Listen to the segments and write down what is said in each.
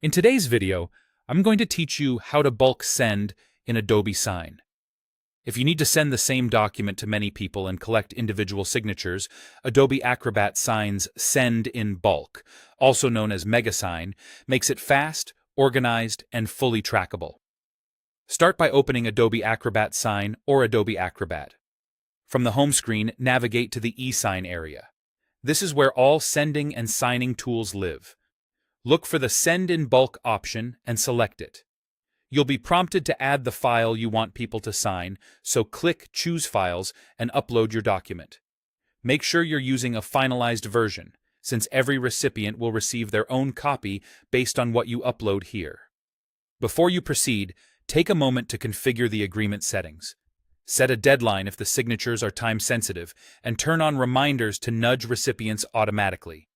In today's video, I'm going to teach you how to bulk send in Adobe Sign. If you need to send the same document to many people and collect individual signatures, Adobe Acrobat Sign's Send in Bulk, also known as Mega Sign, makes it fast, organized, and fully trackable. Start by opening Adobe Acrobat Sign or Adobe Acrobat. From the home screen, navigate to the eSign area. This is where all sending and signing tools live. Look for the Send in Bulk option and select it. You'll be prompted to add the file you want people to sign, so click Choose Files and upload your document. Make sure you're using a finalized version, since every recipient will receive their own copy based on what you upload here. Before you proceed, take a moment to configure the agreement settings. Set a deadline if the signatures are time-sensitive, and turn on reminders to nudge recipients automatically.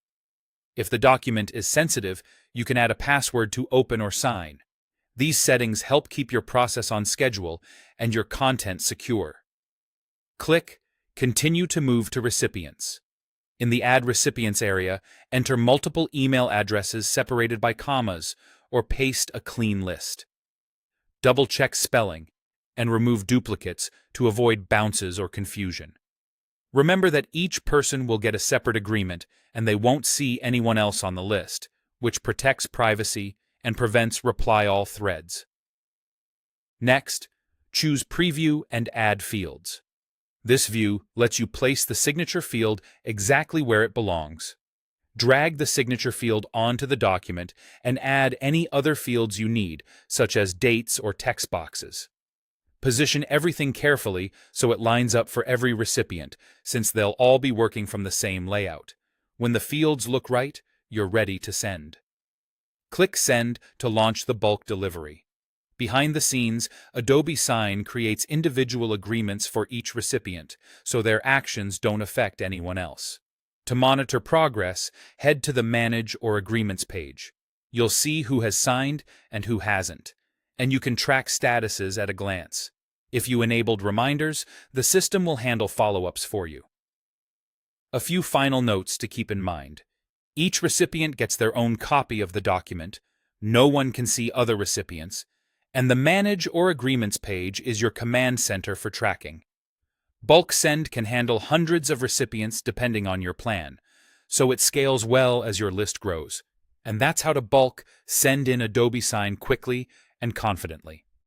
If the document is sensitive, you can add a password to open or sign. These settings help keep your process on schedule and your content secure. Click Continue to move to recipients. In the Add Recipients area, enter multiple email addresses separated by commas or paste a clean list. Double-check spelling and remove duplicates to avoid bounces or confusion. Remember that each person will get a separate agreement and they won't see anyone else on the list, which protects privacy and prevents reply all threads. Next, choose Preview and Add Fields. This view lets you place the signature field exactly where it belongs. Drag the signature field onto the document and add any other fields you need, such as dates or text boxes. Position everything carefully so it lines up for every recipient, since they'll all be working from the same layout. When the fields look right, you're ready to send. Click Send to launch the bulk delivery. Behind the scenes, Adobe Sign creates individual agreements for each recipient, so their actions don't affect anyone else. To monitor progress, head to the Manage or Agreements page. You'll see who has signed and who hasn't, and you can track statuses at a glance. If you enabled reminders, the system will handle follow-ups for you. A few final notes to keep in mind. Each recipient gets their own copy of the document, no one can see other recipients, and the Manage or Agreements page is your command center for tracking. Bulk send can handle hundreds of recipients depending on your plan, so it scales well as your list grows. And that's how to bulk send in Adobe Sign quickly and confidently.